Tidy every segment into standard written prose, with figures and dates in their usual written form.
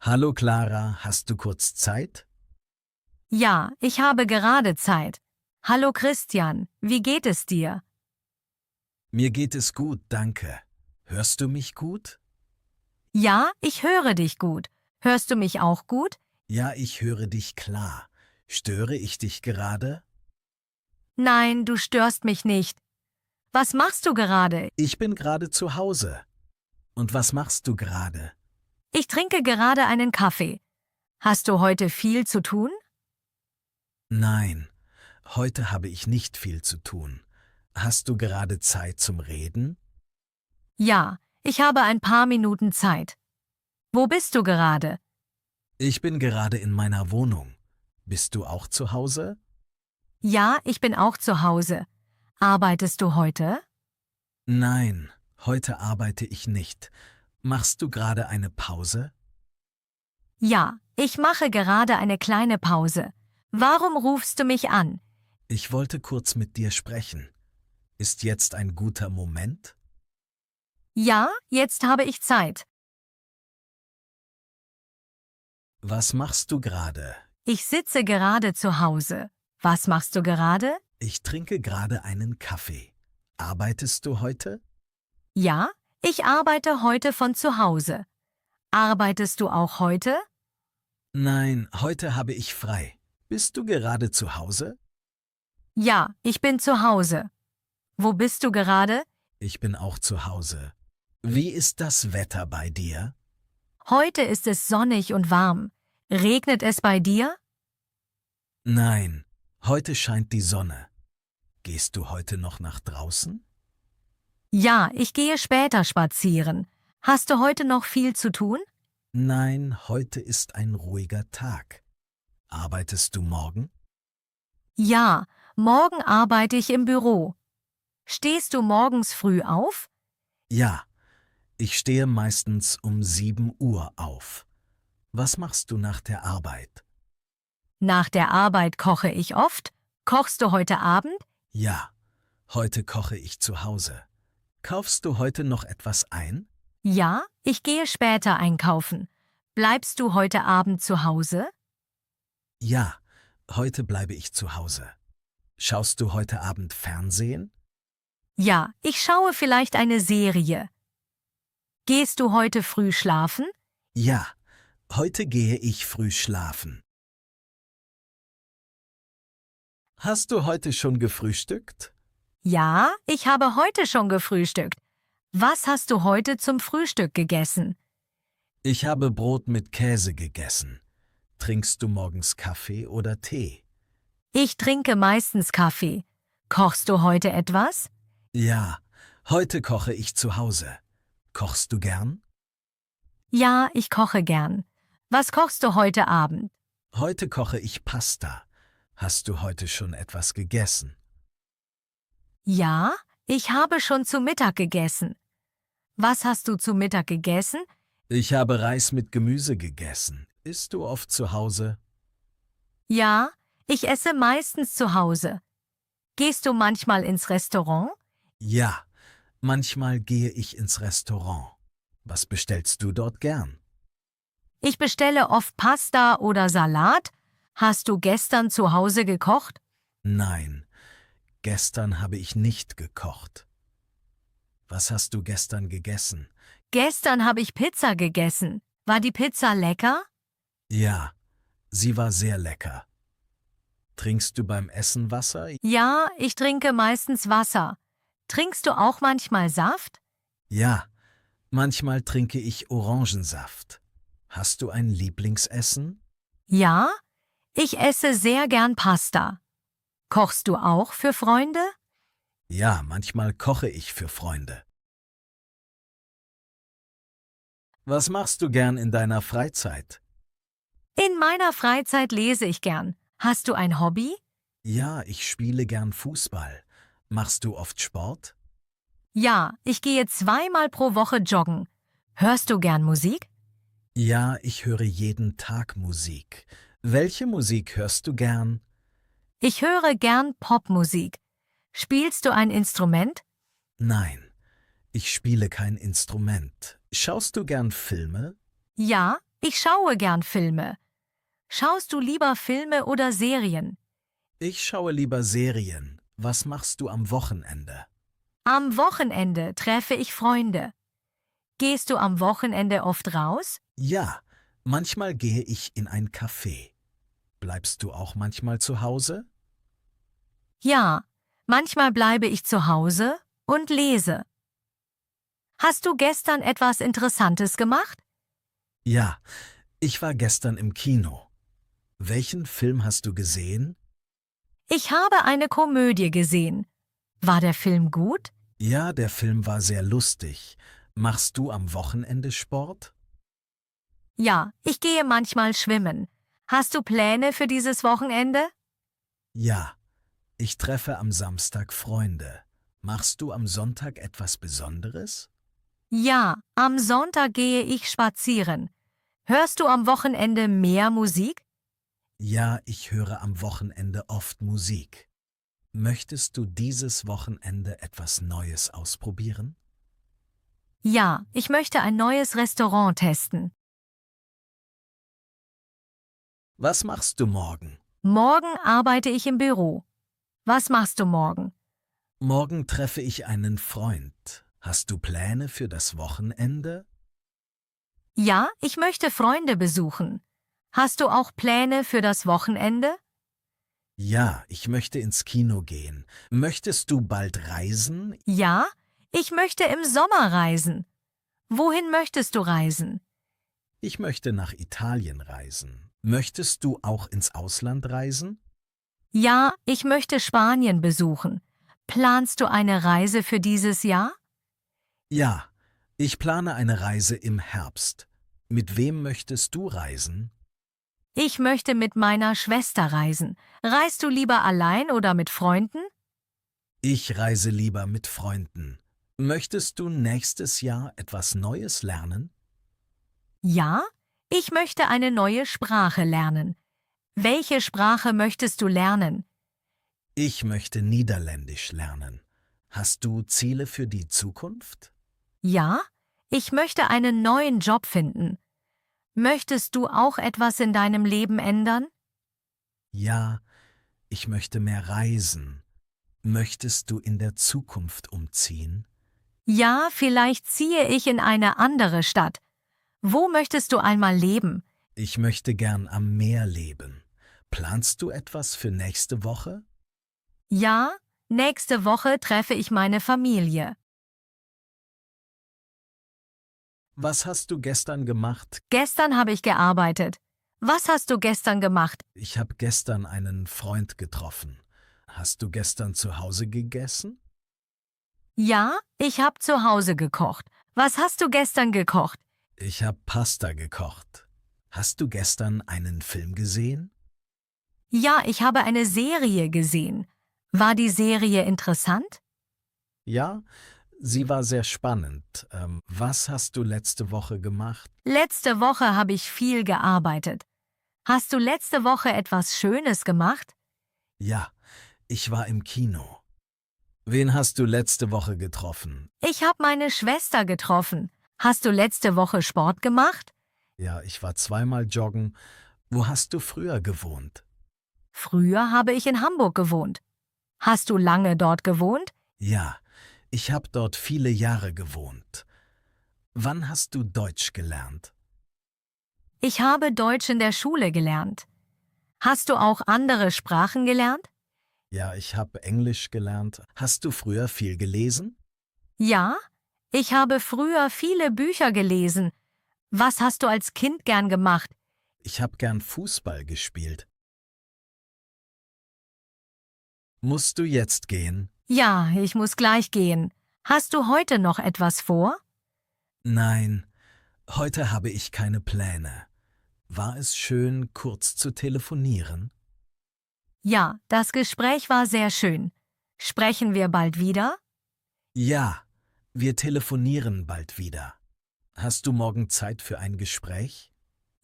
Hallo Clara, hast du kurz Zeit? Ja, ich habe gerade Zeit. Hallo Christian, wie geht es dir? Mir geht es gut, danke. Hörst du mich gut? Ja, ich höre dich gut. Hörst du mich auch gut? Ja, ich höre dich klar. Störe ich dich gerade? Nein, du störst mich nicht. Was machst du gerade? Ich bin gerade zu Hause. Und was machst du gerade? Ich trinke gerade einen Kaffee. Hast du heute viel zu tun? Nein, heute habe ich nicht viel zu tun. Hast du gerade Zeit zum Reden? Ja, ich habe ein paar Minuten Zeit. Wo bist du gerade? Ich bin gerade in meiner Wohnung. Bist du auch zu Hause? Ja, ich bin auch zu Hause. Arbeitest du heute? Nein, heute arbeite ich nicht. Machst du gerade eine Pause? Ja, ich mache gerade eine kleine Pause. Warum rufst du mich an? Ich wollte kurz mit dir sprechen. Ist jetzt ein guter Moment? Ja, jetzt habe ich Zeit. Was machst du gerade? Ich sitze gerade zu Hause. Was machst du gerade? Ich trinke gerade einen Kaffee. Arbeitest du heute? Ja, ich arbeite heute von zu Hause. Arbeitest du auch heute? Nein, heute habe ich frei. Bist du gerade zu Hause? Ja, ich bin zu Hause. Wo bist du gerade? Ich bin auch zu Hause. Wie ist das Wetter bei dir? Heute ist es sonnig und warm. Regnet es bei dir? Nein, heute scheint die Sonne. Gehst du heute noch nach draußen? Ja, ich gehe später spazieren. Hast du heute noch viel zu tun? Nein, heute ist ein ruhiger Tag. Arbeitest du morgen? Ja, morgen arbeite ich im Büro. Stehst du morgens früh auf? Ja, ich stehe meistens um 7 Uhr auf. Was machst du nach der Arbeit? Nach der Arbeit koche ich oft. Kochst du heute Abend? Ja, heute koche ich zu Hause. Kaufst du heute noch etwas ein? Ja, ich gehe später einkaufen. Bleibst du heute Abend zu Hause? Ja, heute bleibe ich zu Hause. Schaust du heute Abend Fernsehen? Ja, ich schaue vielleicht eine Serie. Gehst du heute früh schlafen? Ja, heute gehe ich früh schlafen. Hast du heute schon gefrühstückt? Ja, ich habe heute schon gefrühstückt. Was hast du heute zum Frühstück gegessen? Ich habe Brot mit Käse gegessen. Trinkst du morgens Kaffee oder Tee? Ich trinke meistens Kaffee. Kochst du heute etwas? Ja, heute koche ich zu Hause. Kochst du gern? Ja, ich koche gern. Was kochst du heute Abend? Heute koche ich Pasta. Hast du heute schon etwas gegessen? Ja, ich habe schon zu Mittag gegessen. Was hast du zu Mittag gegessen? Ich habe Reis mit Gemüse gegessen. Isst du oft zu Hause? Ja, ich esse meistens zu Hause. Gehst du manchmal ins Restaurant? Ja, manchmal gehe ich ins Restaurant. Was bestellst du dort gern? Ich bestelle oft Pasta oder Salat. Hast du gestern zu Hause gekocht? Nein, gestern habe ich nicht gekocht. Was hast du gestern gegessen? Gestern habe ich Pizza gegessen. War die Pizza lecker? Ja, sie war sehr lecker. Trinkst du beim Essen Wasser? Ja, ich trinke meistens Wasser. Trinkst du auch manchmal Saft? Ja, manchmal trinke ich Orangensaft. Hast du ein Lieblingsessen? Ja, ich esse sehr gern Pasta. Kochst du auch für Freunde? Ja, manchmal koche ich für Freunde. Was machst du gern in deiner Freizeit? In meiner Freizeit lese ich gern. Hast du ein Hobby? Ja, ich spiele gern Fußball. Machst du oft Sport? Ja, ich gehe zweimal pro Woche joggen. Hörst du gern Musik? Ja, ich höre jeden Tag Musik. Welche Musik hörst du gern? Ich höre gern Popmusik. Spielst du ein Instrument? Nein, ich spiele kein Instrument. Schaust du gern Filme? Ja, Ich schaue gern Filme. Schaust du lieber Filme oder Serien? Ich schaue lieber Serien. Was machst du am Wochenende? Am Wochenende treffe ich Freunde. Gehst du am Wochenende oft raus? Ja, manchmal gehe ich in ein Café. Bleibst du auch manchmal zu Hause? Ja, manchmal bleibe ich zu Hause und lese. Hast du gestern etwas Interessantes gemacht? Ja, ich war gestern im Kino. Welchen Film hast du gesehen? Ich habe eine Komödie gesehen. War der Film gut? Ja, der Film war sehr lustig. Machst du am Wochenende Sport? Ja, ich gehe manchmal schwimmen. Hast du Pläne für dieses Wochenende? Ja, ich treffe am Samstag Freunde. Machst du am Sonntag etwas Besonderes? Ja, am Sonntag gehe ich spazieren. Hörst du am Wochenende mehr Musik? Ja, ich höre am Wochenende oft Musik. Möchtest du dieses Wochenende etwas Neues ausprobieren? Ja, ich möchte ein neues Restaurant testen. Was machst du morgen? Morgen arbeite ich im Büro. Was machst du morgen? Morgen treffe ich einen Freund. Hast du Pläne für das Wochenende? Ja, ich möchte Freunde besuchen. Hast du auch Pläne für das Wochenende? Ja, ich möchte ins Kino gehen. Möchtest du bald reisen? Ja, ich möchte im Sommer reisen. Wohin möchtest du reisen? Ich möchte nach Italien reisen. Möchtest du auch ins Ausland reisen? Ja, ich möchte Spanien besuchen. Planst du eine Reise für dieses Jahr? Ja, ich plane eine Reise im Herbst. Mit wem möchtest du reisen? Ich möchte mit meiner Schwester reisen. Reist du lieber allein oder mit Freunden? Ich reise lieber mit Freunden. Möchtest du nächstes Jahr etwas Neues lernen? Ja, ich möchte eine neue Sprache lernen. Welche Sprache möchtest du lernen? Ich möchte Niederländisch lernen. Hast du Ziele für die Zukunft? Ja, ich möchte einen neuen Job finden. Möchtest du auch etwas in deinem Leben ändern? Ja, ich möchte mehr reisen. Möchtest du in der Zukunft umziehen? Ja, vielleicht ziehe ich in eine andere Stadt. Wo möchtest du einmal leben? Ich möchte gern am Meer leben. Planst du etwas für nächste Woche? Ja, nächste Woche treffe ich meine Familie. Was hast du gestern gemacht? Gestern habe ich gearbeitet. Was hast du gestern gemacht? Ich habe gestern einen Freund getroffen. Hast du gestern zu Hause gegessen? Ja, ich habe zu Hause gekocht. Was hast du gestern gekocht? Ich habe Pasta gekocht. Hast du gestern einen Film gesehen? Ja, ich habe eine Serie gesehen. War die Serie interessant? Ja, sie war sehr spannend. Was hast du letzte Woche gemacht? Letzte Woche habe ich viel gearbeitet. Hast du letzte Woche etwas Schönes gemacht? Ja, ich war im Kino. Wen hast du letzte Woche getroffen? Ich habe meine Schwester getroffen. Hast du letzte Woche Sport gemacht? Ja, ich war zweimal joggen. Wo hast du früher gewohnt? Früher habe ich in Hamburg gewohnt. Hast du lange dort gewohnt? Ja, ich habe dort viele Jahre gewohnt. Wann hast du Deutsch gelernt? Ich habe Deutsch in der Schule gelernt. Hast du auch andere Sprachen gelernt? Ja, ich habe Englisch gelernt. Hast du früher viel gelesen? Ja, ich habe früher viele Bücher gelesen. Was hast du als Kind gern gemacht? Ich habe gern Fußball gespielt. Musst du jetzt gehen? Ja, ich muss gleich gehen. Hast du heute noch etwas vor? Nein, heute habe ich keine Pläne. War es schön, kurz zu telefonieren? Ja, das Gespräch war sehr schön. Sprechen wir bald wieder? Ja, wir telefonieren bald wieder. Hast du morgen Zeit für ein Gespräch?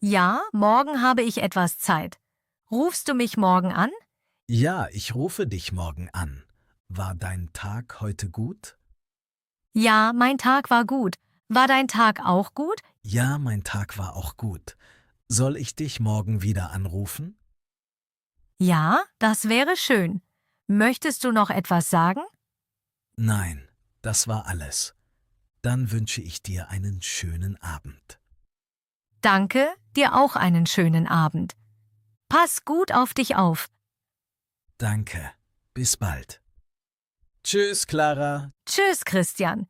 Ja, morgen habe ich etwas Zeit. Rufst du mich morgen an? Ja, ich rufe dich morgen an. War dein Tag heute gut? Ja, mein Tag war gut. War dein Tag auch gut? Ja, mein Tag war auch gut. Soll ich dich morgen wieder anrufen? Ja, das wäre schön. Möchtest du noch etwas sagen? Nein, das war alles. Dann wünsche ich dir einen schönen Abend. Danke, dir auch einen schönen Abend. Pass gut auf dich auf. Danke. Bis bald. Tschüss, Clara. Tschüss, Christian.